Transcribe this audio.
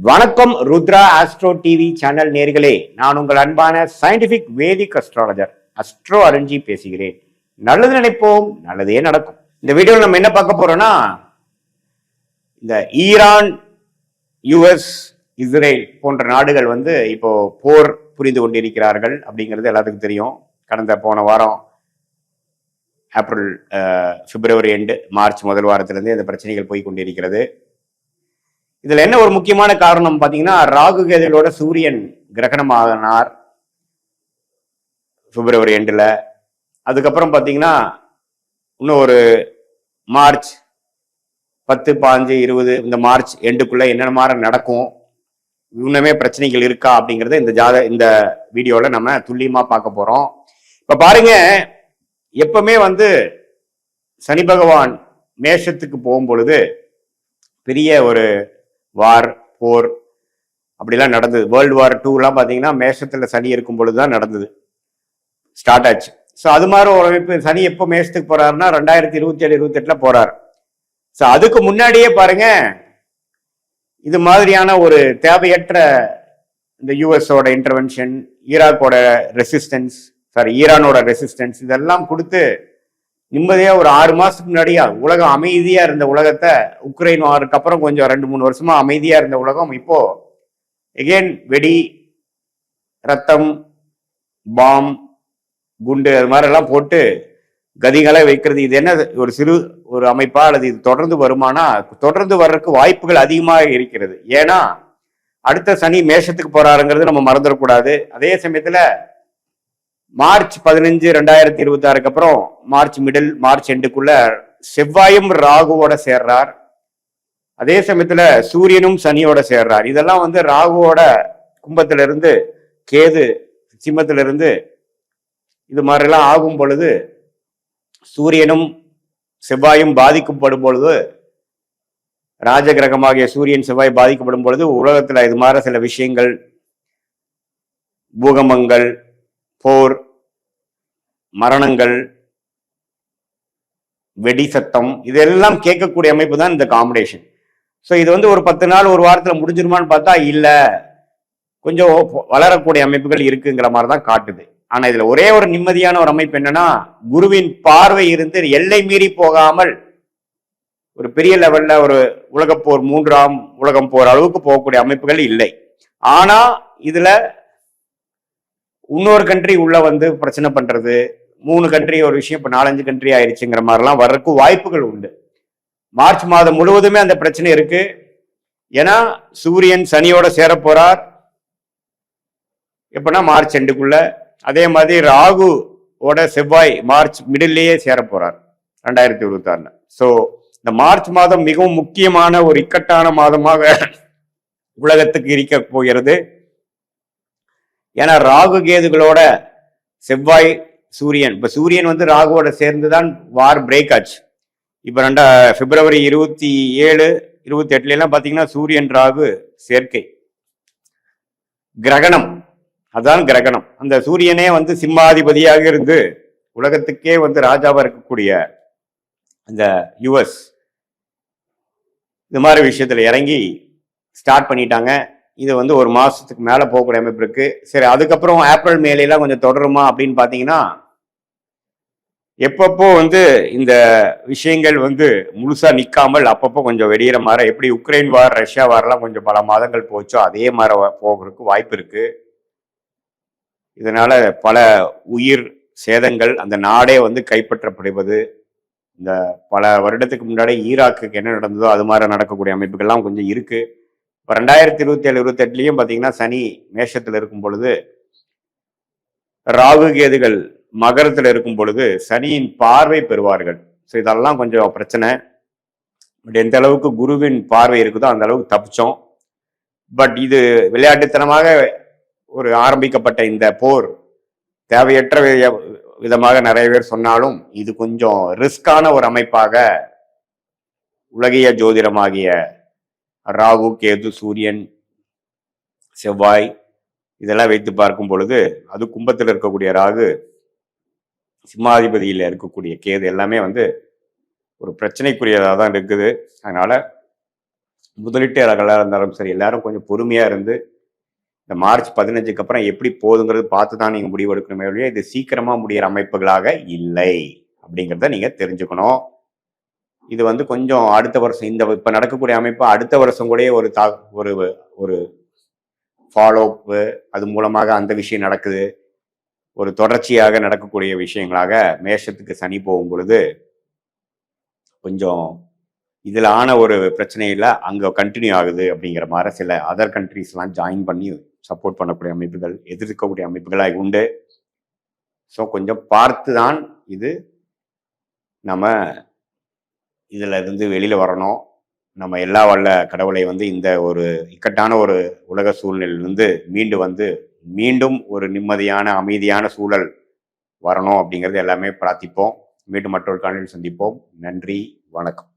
வணக்கம் Rudra astro TV channel நேர்களே, நான் உங்கள் அன்பான சயின்டிபிக் வேதிக் அஸ்ட்ராலஜர் அஸ்ட்ரோ அருஞ்சி பேசுகிறேன். நல்லது நினைப்போம், நல்லதே நடக்கும். இந்த வீடியோவில் நம்ம என்ன பார்க்க போறோம்னா, இந்த ஈரான், யுஎஸ், இஸ்ரேல் போன்ற நாடுகள் இப்போ போர் புரிந்து கொண்டிருக்கிறார்கள் அப்படிங்கிறது எல்லாத்துக்கும் தெரியும். போன வாரம் ஏப்ரல், பிப்ரவரி எண்டு, மார்ச் முதல் வாரத்திலிருந்து இந்த பிரச்சனைகள் போய் கொண்டிருக்கிறது. இதுல என்ன ஒரு முக்கியமான காரணம் பாத்தீங்கன்னா, ராகு கேதுகளோட சூரியன் கிரகணமானார் பிப்ரவரி எண்டுல. அதுக்கப்புறம் பாத்தீங்கன்னா இன்னும் ஒரு மார்ச் 10, 15, 20 இந்த மார்ச் எண்டுக்குள்ள என்ன மாதிரி நடக்கும், இன்னுமே பிரச்சனைகள் இருக்கா அப்படிங்கறத இந்த வீடியோல நம்ம துல்லியமா பார்க்க போறோம். இப்ப பாருங்க, எப்பவுமே சனி பகவான் மேஷத்துக்கு போகும் பொழுது பெரிய ஒரு வார், போர் அப்படிலாம் நடந்தது. வேர்ல்டு வார் 2 பாத்தீங்கன்னா மேஷத்துல சனி இருக்கும் பொழுதுதான் நடந்தது, ஸ்டார்ட் ஆச்சு. ஸோ அது மாதிரி ஒரு அமைப்பு. சனி எப்போ மேஷத்துக்கு போறாருன்னா 2027, 28 போறாரு. ஸோ அதுக்கு முன்னாடியே பாருங்க, இது மாதிரியான ஒரு தேவையற்ற இந்த யூஎஸோட இன்டர்வென்ஷன், ஈரானோட ரெசிஸ்டன்ஸ் இதெல்லாம் கொடுத்து நிம்மதியா ஒரு 6 மாசத்துக்கு முன்னாடியா உலகம் அமைதியா இருந்த உலகத்தை, உக்ரைன் வாருக்கு அப்புறம் கொஞ்சம் 2-3 வருஷமா அமைதியா இருந்த உலகம் இப்போ எகெயின் வெடி, ரத்தம், பாம், குண்டு அது மாதிரி எல்லாம் போட்டு கதிகளை வைக்கிறது. இது என்ன ஒரு சிறு ஒரு அமைப்பா, அல்லது இது தொடர்ந்து வருமானா? தொடர்ந்து வர்றதுக்கு வாய்ப்புகள் அதிகமாக இருக்கிறது. ஏன்னா அடுத்த சனி மேஷத்துக்கு போறாருங்கிறது நம்ம மறந்துடக்கூடாது. அதே சமயத்துல மார்ச் 15, 2026 அப்புறம் மார்ச் எண்டுக்குள்ள செவ்வாயும் ராகுவோட சேர்றார். அதே சமயத்துல சூரியனும் சனியோட சேர்றார். இதெல்லாம் ராகுவோட கும்பத்துல இருந்து, கேது சிம்மத்துல இருந்து இது மாதிரிலாம் ஆகும் பொழுது, சூரியனும் செவ்வாயும் பாதிக்கப்படும் பொழுது, ராஜகிரகமாகிய சூரியன் செவ்வாய் பாதிக்கப்படும் பொழுது உலகத்துல இது மாதிரி சில விஷயங்கள், பூகம்பங்கள், போர், மரணங்கள், வெடி சத்தம், இதெல்லாம் கேட்கக்கூடிய அமைப்பு தான் இந்த காம்பினேஷன். ஸோ இது ஒரு 10 நாள், ஒரு வாரத்துல முடிஞ்சிருமான்னு பார்த்தா இல்ல, கொஞ்சம் வளரக்கூடிய அமைப்புகள் இருக்குங்கிற மாதிரி தான் காட்டுது. ஆனா இதுல ஒரே ஒரு நிம்மதியான ஒரு அமைப்பு என்னன்னா, குருவின் பார்வை இருந்து எல்லை மீறி போகாமல் ஒரு பெரிய லெவல்ல ஒரு உலகப்போர், 3ஆம் உலகம் போர் அளவுக்கு போகக்கூடிய அமைப்புகள் இல்லை. ஆனா இதுல இன்னொரு கண்ட்ரி உள்ள பிரச்சனை பண்றது, 3 கண்ட்ரி ஒரு விஷயம், இப்ப 4-5 கண்ட்ரி ஆயிடுச்சுங்கிற மாதிரிலாம் வர்றதுக்கு வாய்ப்புகள் உண்டு. மார்ச் மாதம் முழுவதுமே அந்த பிரச்சனை இருக்கு. ஏன்னா சூரியன் சனியோட சேர போறார் எப்படின்னா மார்ச் எண்டுக்குள்ள. அதே மாதிரி ராகுவோட செவ்வாய் மார்ச் மிடில்லையே சேர போறார் 2026. ஸோ இந்த மார்ச் மாதம் மிகவும் முக்கியமான ஒரு இக்கட்டான மாதமாக உலகத்துக்கு இருக்க போகிறது. ஏன்னா ராகு கேதுகளோட செவ்வாய், சூரியன், இப்ப சூரியன் ராகுவோட சேர்ந்துதான் வார் பிரேக் ஆச்சு. இப்ப பிப்ரவரி 27, 28 பாத்தீங்கன்னா சூரியன் ராகு சேர்க்கை, கிரகணம். அதான் கிரகணம். அந்த சூரியனே சிம்மாதிபதியாக இருந்து உலகத்துக்கே ராஜாவா இருக்கக்கூடிய அந்த யுஎஸ் இது மாதிரி விஷயத்துல இறங்கி ஸ்டார்ட் பண்ணிட்டாங்க. இது ஒரு மாசத்துக்கு மேல போகக்கூடிய அமைப்பு இருக்கு. சரி, அதுக்கப்புறம் ஏப்ரல், மேலாம் கொஞ்சம் தொடருமா அப்படின்னு பாத்தீங்கன்னா, எப்பப்போ இந்த விஷயங்கள் முழுசா நிக்காமல் அப்பப்போ கொஞ்சம் வெடிகிற மாதிரி, எப்படி உக்ரைன் வார், ரஷ்யா வார்லாம் கொஞ்சம் பல மாதங்கள் போச்சோ அதே மாதிரி போகிறதுக்கு வாய்ப்பு இருக்கு. இதனால பல உயிர் சேதங்கள், அந்த நாடே கைப்பற்றப்படுவது, இந்த பல வருடத்துக்கு முன்னாடி ஈராக்குக்கு என்ன நடந்ததோ அது மாதிரி நடக்கக்கூடிய அமைப்புகள்லாம் கொஞ்சம் இருக்கு. இப்போ 2027, 28 பாத்தீங்கன்னா சனி மேஷத்துல இருக்கும் பொழுது, ராகு கேதுகள் மகரத்துல இருக்கும் பொழுது சனியின் பார்வை பெறுவார்கள். ஸோ இதெல்லாம் கொஞ்சம் பிரச்சனை. பட் எந்த அளவுக்கு குருவின் பார்வை இருக்குதோ அந்த அளவுக்கு தப்பிச்சோம். பட் இது விளையாட்டுத்தனமாக ஒரு ஆரம்பிக்கப்பட்ட இந்த போர் தேவையற்ற விதமாக நிறைய பேர் சொன்னாலும், இது கொஞ்சம் ரிஸ்கான ஒரு அமைப்பாக உலகிய ஜோதிடமாகிய ராகு, கேது, சூரியன், செவ்வாய் இதெல்லாம் வைத்து பார்க்கும் பொழுது, அது கும்பத்தில் இருக்கக்கூடிய ராகு, சிம்மாதிபதியில் இருக்கக்கூடிய கேது எல்லாமே ஒரு பிரச்சனைக்குரியதாக தான் இருக்குது. அதனால முதலீட்டாளர்களாக இருந்தாலும் சரி, எல்லாரும் கொஞ்சம் பொறுமையா இருந்து இந்த மார்ச் 15க்கு அப்புறம் எப்படி போகுதுங்கிறது பார்த்து தான் நீங்க முடிவெடுக்கணுமே ஒழிய இது சீக்கிரமா முடியிற அமைப்புகளாக இல்லை அப்படிங்கிறத நீங்க தெரிஞ்சுக்கணும். இது வந்து கொஞ்சம் அடுத்த வருஷம் இந்த இப்ப நடக்கக்கூடிய அமைப்பு அடுத்த வருஷம் கூட ஒரு ஒரு ஃபாலோ அப், அது மூலமாக அந்த விஷயம் நடக்குது, ஒரு தொடர்ச்சியாக நடக்கக்கூடிய விஷயங்களாக மேஷத்துக்கு சனி போகும் பொழுது கொஞ்சம் இதுல ஆன ஒரு பிரச்சனையில அங்க கண்டினியூ ஆகுது அப்படிங்கிற மாதிரி சில அதர் கண்ட்ரீஸ்லாம் ஜாயின் பண்ணி சப்போர்ட் பண்ணக்கூடிய அமைப்புகள், எதிர்க்கக்கூடிய அமைப்புகளாக உண்டு. ஸோ கொஞ்சம் பார்த்து தான் இது நம்ம இதுல இருந்து வெளியில வரணும். நம்ம எல்லா வல்ல கடவுளை வந்து இந்த ஒரு இக்கட்டான ஒரு உலக சூழ்நிலையிலிருந்து மீண்டும் ஒரு நிம்மதியான அமைதியான சூழல் வரணும் அப்படிங்கிறது எல்லாமே பிரார்த்திப்போம். மீண்டும் மற்றொரு காணொளியில் சந்திப்போம். நன்றி, வணக்கம்.